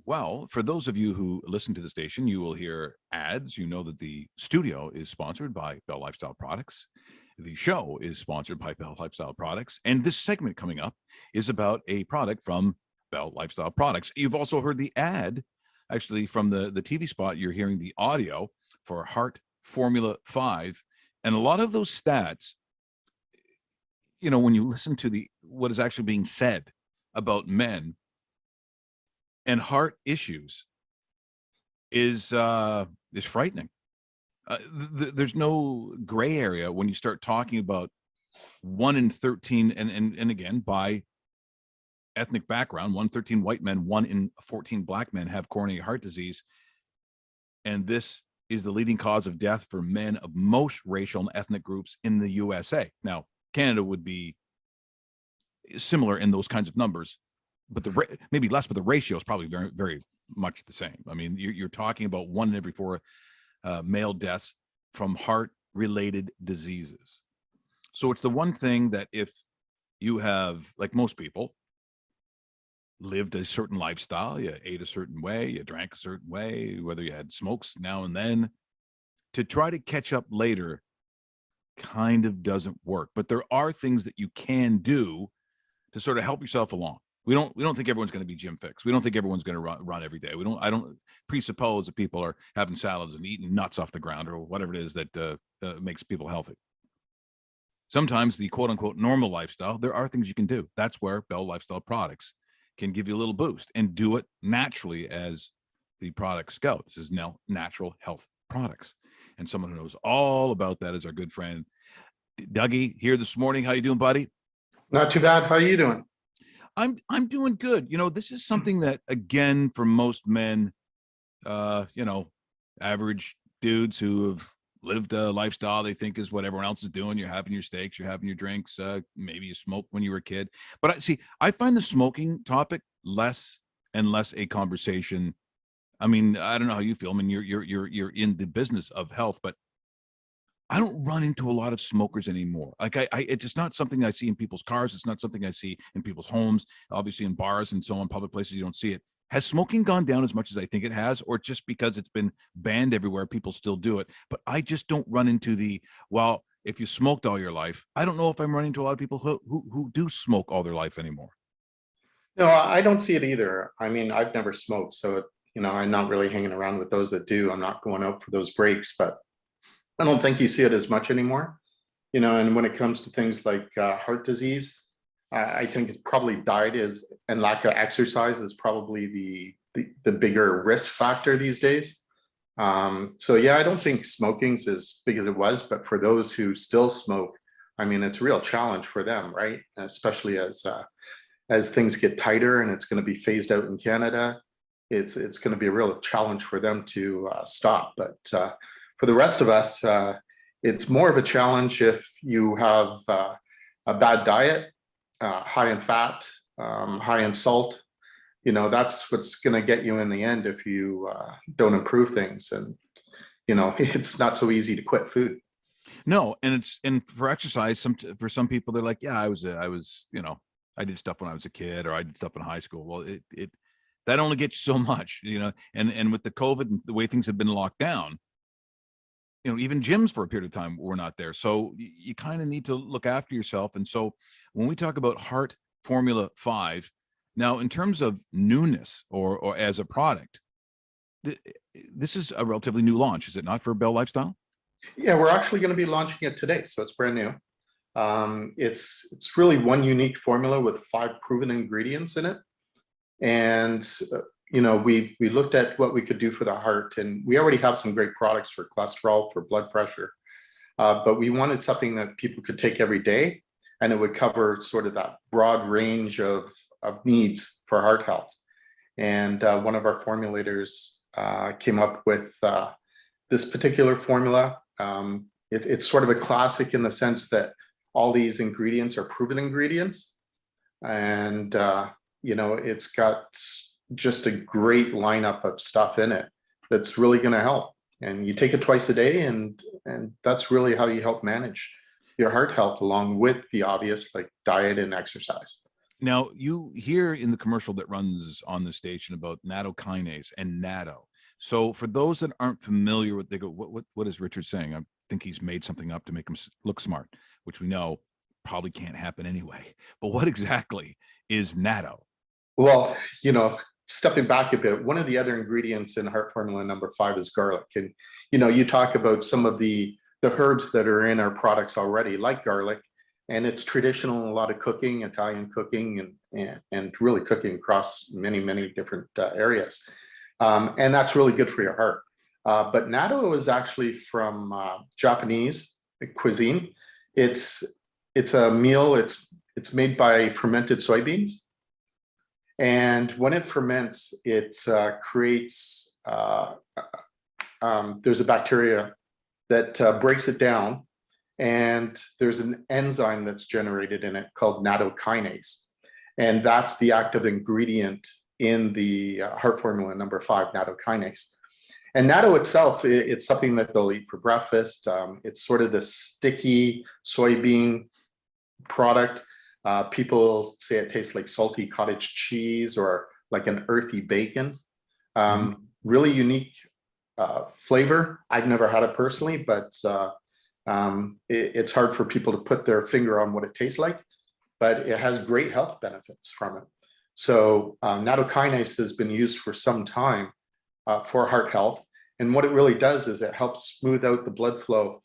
Well, for those of you who listen to the station, you will hear ads. You know that the studio is sponsored by Bell Lifestyle Products. The show is sponsored by Bell Lifestyle Products. And this segment coming up is about a product from Bell Lifestyle Products. You've also heard the ad, actually, from the TV spot. You're hearing the audio for Heart Formula 5. And a lot of those stats, when you listen to what is actually being said about men and heart issues is frightening. There's no gray area when you start talking about 1 in 13, and again, by ethnic background, 1 in 13 white men, 1 in 14 black men have coronary heart disease. And this is the leading cause of death for men of most racial and ethnic groups in the USA. Now, Canada would be similar in those kinds of numbers, but maybe less, but the ratio is probably very, very much the same. I mean, you're talking about 1 in every 4 male deaths from heart-related diseases. So it's the one thing that if you have, like most people, lived a certain lifestyle, you ate a certain way, you drank a certain way, whether you had smokes now and then, to try to catch up later kind of doesn't work. But there are things that you can do to sort of help yourself along. We don't think everyone's going to be gym fix. We don't think everyone's going to run every day. I don't presuppose that people are having salads and eating nuts off the ground or whatever it is that makes people healthy. Sometimes the quote unquote normal lifestyle, there are things you can do. That's where Bell Lifestyle Products can give you a little boost and do it naturally as the products go. This is now natural health products. And someone who knows all about that is our good friend, Dougie, here this morning. How you doing, buddy? Not too bad. How are you doing? I'm doing good. This is something that, again, for most men, average dudes who have lived a lifestyle they think is what everyone else is doing. You're having your steaks, you're having your drinks. Maybe you smoked when you were a kid. But I find the smoking topic less and less a conversation. I mean, I don't know how you feel. I mean, you're in the business of health, but I don't run into a lot of smokers anymore. Like it's just not something I see in people's cars. It's not something I see in people's homes, obviously in bars and so on, public places, you don't see it. Has smoking gone down as much as I think it has, or just because it's been banned everywhere, people still do it? But I just don't run into if you smoked all your life, I don't know if I'm running into a lot of people who do smoke all their life anymore. No, I don't see it either. I mean, I've never smoked, so, I'm not really hanging around with those that do. I'm not going out for those breaks, but I don't think you see it as much anymore, and when it comes to things like heart disease, I think it's probably diet and lack of exercise is probably the bigger risk factor these days. So yeah, I don't think smoking's as big as it was, but for those who still smoke, I mean, it's a real challenge for them, right? Especially as things get tighter and it's going to be phased out in Canada, it's going to be a real challenge for them to stop. But for the rest of us, it's more of a challenge if you have a bad diet, high in fat, high in salt. That's what's going to get you in the end if you don't improve things. And, it's not so easy to quit food. No, and for exercise, for some people, they're like, yeah, I I did stuff when I was a kid, or I did stuff in high school. Well, it that only gets you so much, and with the COVID and the way things have been locked down, even gyms for a period of time were not there. So you kind of need to look after yourself. And so when we talk about Heart Formula 5, now in terms of newness or as a product, this is a relatively new launch, is it not, for Bell Lifestyle? Yeah, we're actually going to be launching it today, so it's brand new. It's really one unique formula with 5 proven ingredients in it. And we looked at what we could do for the heart, and we already have some great products for cholesterol, for blood pressure, but we wanted something that people could take every day, and it would cover sort of that broad range of needs for heart health. And one of our formulators came up with this particular formula. It's sort of a classic in the sense that all these ingredients are proven ingredients, and it's got just a great lineup of stuff in it that's really going to help. And you take it twice a day, and that's really how you help manage your heart health, along with the obvious like diet and exercise. Now, you hear in the commercial that runs on the station about Natto Kinase and Natto. So for those that aren't familiar with, they go, what is Richard saying? I think he's made something up to make him look smart, which we know probably can't happen anyway. But what exactly is Natto? Well, stepping back a bit, one of the other ingredients in heart formula number 5 is garlic. And, you talk about some of the herbs that are in our products already, like garlic, and it's traditional in a lot of cooking, Italian cooking, and really cooking across many, many different areas. And that's really good for your heart. But natto is actually from Japanese cuisine. It's a meal. It's made by fermented soybeans, and when it ferments, it creates. There's a bacteria that breaks it down, and there's an enzyme that's generated in it called Natto Kinase, and that's the active ingredient in the heart formula number 5, Natto Kinase. And natto itself, it's something that they'll eat for breakfast. It's sort of the sticky soybean product. People say it tastes like salty cottage cheese or like an earthy bacon. Really unique flavor. I've never had it personally, but it's hard for people to put their finger on what it tastes like, but it has great health benefits from it. So natto kinase has been used for some time for heart health. And what it really does is it helps smooth out the blood flow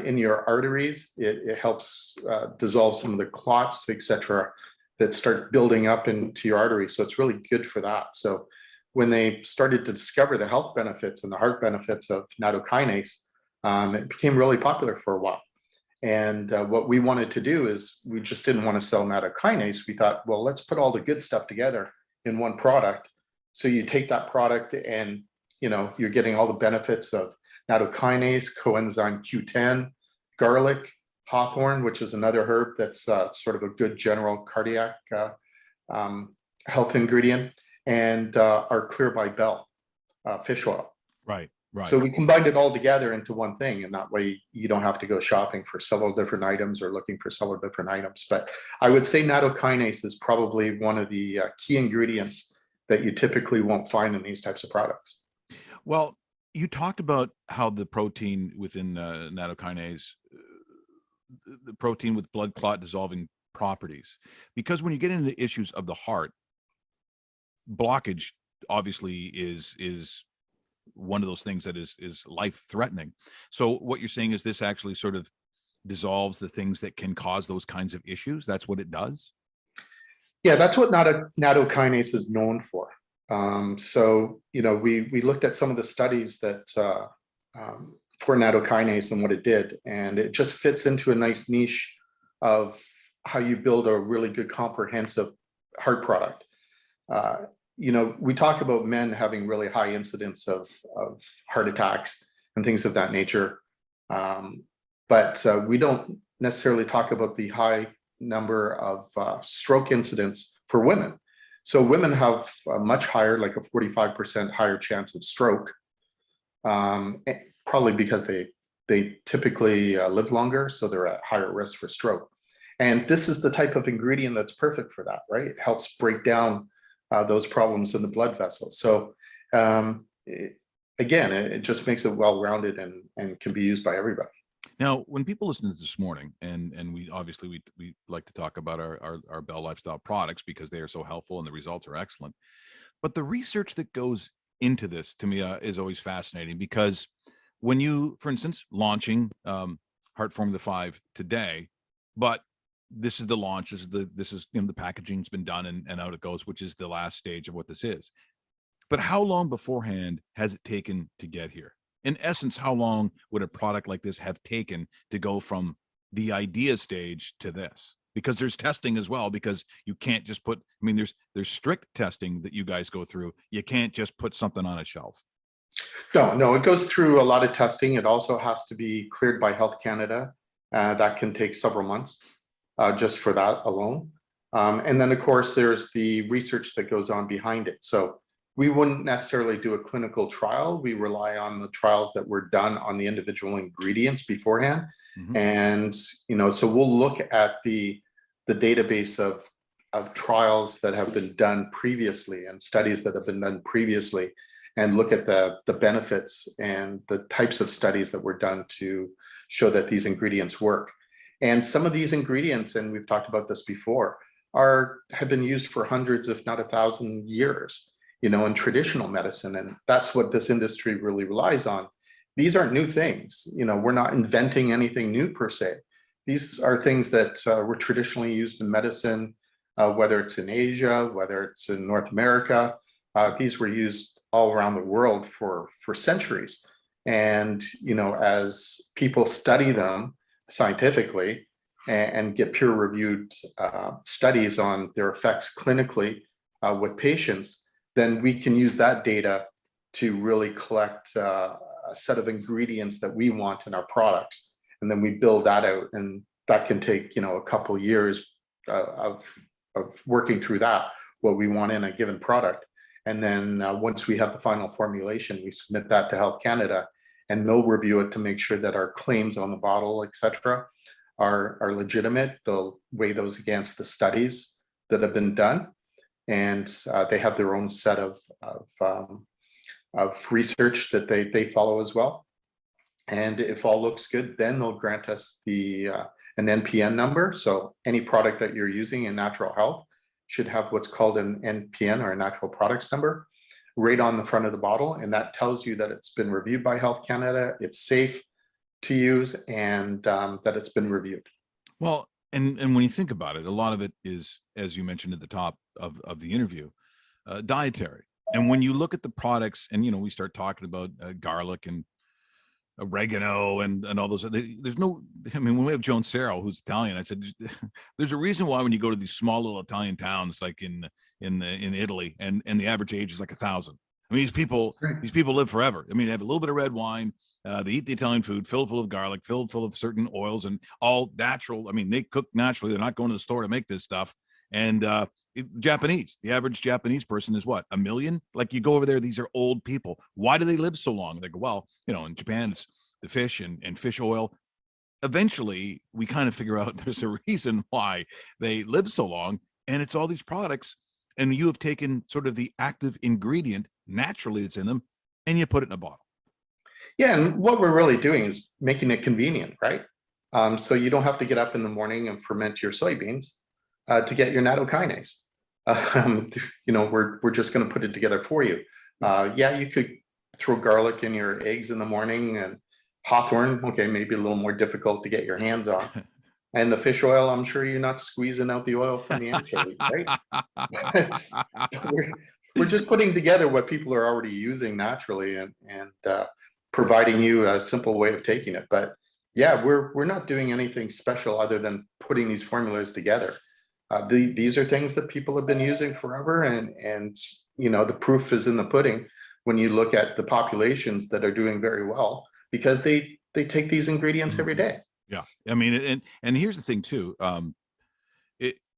in your arteries. It helps dissolve some of the clots, etc., that start building up into your arteries. So it's really good for that. So when they started to discover the health benefits and the heart benefits of natto kinase, it became really popular for a while. And what we wanted to do is we just didn't want to sell natto kinase. We thought, well, let's put all the good stuff together in one product. So you take that product and you're getting all the benefits of natto kinase, coenzyme Q10, garlic, hawthorn, which is another herb that's sort of a good general cardiac health ingredient, and our Clear by Bell fish oil. Right. So we combined it all together into one thing, and that way you don't have to go shopping for several different items or looking for several different items. But I would say natto kinase is probably one of the key ingredients that you typically won't find in these types of products. Well, you talked about how the protein within natto kinase, the protein with blood clot dissolving properties, because when you get into issues of the heart, blockage obviously is one of those things that is life threatening. So what you're saying is this actually sort of dissolves the things that can cause those kinds of issues. That's what it does. Yeah, that's what natto kinase is known for. So, we looked at some of the studies that for natto kinase and what it did, and it just fits into a nice niche of how you build a really good comprehensive heart product. We talk about men having really high incidence of heart attacks and things of that nature. But we don't necessarily talk about the high number of stroke incidents for women. So women have a much higher, like a 45% higher chance of stroke, probably because they typically live longer, so they're at higher risk for stroke. And this is the type of ingredient that's perfect for that, right? It helps break down those problems in the blood vessels. So again, it just makes it well-rounded and can be used by everybody. Now, when people listen to this morning, and we obviously we like to talk about our Bell Lifestyle products because they are so helpful and the results are excellent. But the research that goes into this to me is always fascinating, because when you, for instance, launching Heart Formula 5 today, but this is the launch, this is the packaging's been done and out it goes, which is the last stage of what this is. But how long beforehand has it taken to get here? In essence, how long would a product like this have taken to go from the idea stage to this? Because there's testing as well, because you can't just put, there's strict testing that you guys go through. You can't just put something on a shelf. No, it goes through a lot of testing. It also has to be cleared by Health Canada. That can take several months just for that alone. And then of course, there's the research that goes on behind it. So we wouldn't necessarily do a clinical trial. We rely on the trials that were done on the individual ingredients beforehand. And, so we'll look at the database of of trials that have been done previously and studies that have been done previously, and look at the benefits and the types of studies that were done to show that these ingredients work. And some of these ingredients, and we've talked about this before, have been used for hundreds, if not 1,000 years, in traditional medicine. And that's what this industry really relies on. These aren't new things. We're not inventing anything new per se. These are things that were traditionally used in medicine, whether it's in Asia, whether it's in North America. These were used all around the world for centuries. And, as people study them scientifically and get peer-reviewed studies on their effects clinically with patients, then we can use that data to really collect a set of ingredients that we want in our products. And then we build that out, and that can take, a couple years of working through that, what we want in a given product. And then once we have the final formulation, we submit that to Health Canada, and they'll review it to make sure that our claims on the bottle, et cetera, are legitimate. They'll weigh those against the studies that have been done. And they have their own set of research that they follow as well. And if all looks good, then they'll grant us an NPN number. So any product that you're using in natural health should have what's called an NPN, or a natural products number, right on the front of the bottle. And that tells you that it's been reviewed by Health Canada, it's safe to use, and that it's been reviewed. Well, and when you think about it, a lot of it is, as you mentioned at the top of the interview, dietary. And when you look at the products, and we start talking about garlic and oregano and all those, there's no, when we have Joan Serro, who's Italian, I said there's a reason why when you go to these small little Italian towns like in Italy, and the average age is like 1,000. I mean, these people live forever. I mean, they have a little bit of red wine, they eat the Italian food filled full of garlic, filled full of certain oils, and all natural. I mean, they cook naturally. They're not going to the store to make this stuff. And Japanese, the average Japanese person is what, 1 million? Like, you go over there, these are old people. Why do they live so long? They go, well, in Japan, it's the fish and fish oil. Eventually, we kind of figure out there's a reason why they live so long, and it's all these products. And you have taken sort of the active ingredient naturally that's in them, and you put it in a bottle. Yeah, and what we're really doing is making it convenient, right? So you don't have to get up in the morning and ferment your soybeans to get your Natto Kinase. We're just going to put it together for you. Yeah, you could throw garlic in your eggs in the morning, and hawthorn, okay, maybe a little more difficult to get your hands on. And the fish oil, I'm sure you're not squeezing out the oil from the anchovy, right? So we're just putting together what people are already using naturally, and providing you a simple way of taking it. But yeah, we're not doing anything special other than putting these formulas together. These are things that people have been using forever, and the proof is in the pudding when you look at the populations that are doing very well, because they take these ingredients every day. Yeah, I mean, and here's the thing too.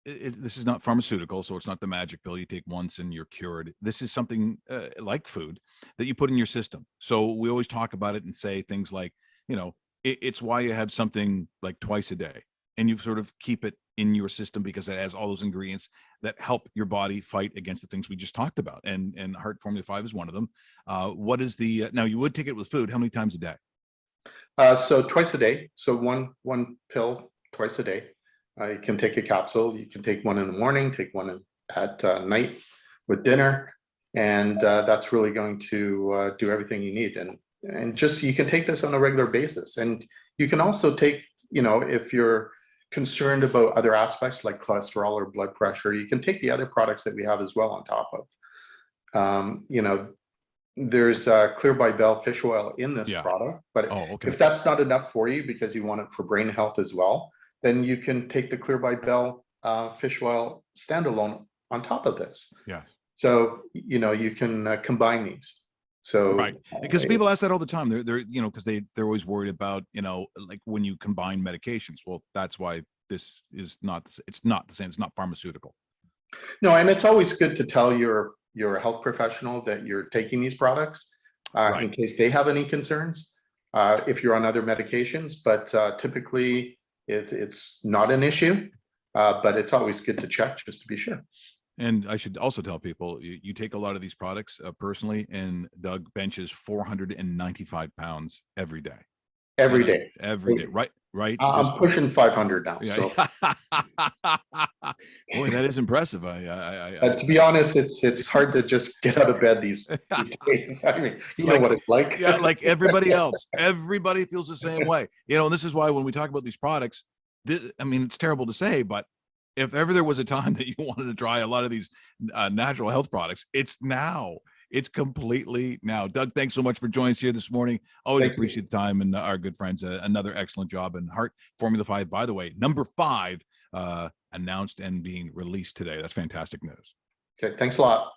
This is not pharmaceutical, so it's not the magic pill you take once and you're cured. This is something like food that you put in your system. So we always talk about it and say things like, it's why you have something like twice a day, and you sort of keep it in your system because it has all those ingredients that help your body fight against the things we just talked about. And Heart Formula 5 is one of them. What is now you would take it with food. How many times a day? So twice a day. So one pill twice a day. You can take a capsule. You can take one in the morning, take one at night with dinner, and that's really going to do everything you need. And just, you can take this on a regular basis. And you can also take, if you're concerned about other aspects like cholesterol or blood pressure, you can take the other products that we have as well on top of. There's Clear by Bell fish oil in this product, but if that's not enough for you because you want it for brain health as well, then you can take the Clear by Bell fish oil standalone on top of this. Yeah. So, you can combine these. So, right, because people ask that all the time. They're because they're always worried about, like when you combine medications. Well, that's why this is not, it's not the same. It's not pharmaceutical. No, and it's always good to tell your health professional that you're taking these products in case they have any concerns if you're on other medications. But typically it's not an issue. But it's always good to check just to be sure. And I should also tell people, you take a lot of these products personally, and Doug benches 495 pounds every day. Every day. Every day. Right. I'm pushing 500 now. Yeah. So Boy, that is impressive. to be honest, it's hard to just get out of bed these days. I mean, you know what it's like. Yeah, like everybody else. Everybody feels the same way. And this is why when we talk about these products, I mean, it's terrible to say, but if ever there was a time that you wanted to try a lot of these natural health products, it's now. It's completely now. Doug, thanks so much for joining us here this morning. Always appreciate the time, and our good friends, another excellent job. And Heart Formula 5, by the way, number 5, announced and being released today. That's fantastic news. Okay, thanks a lot.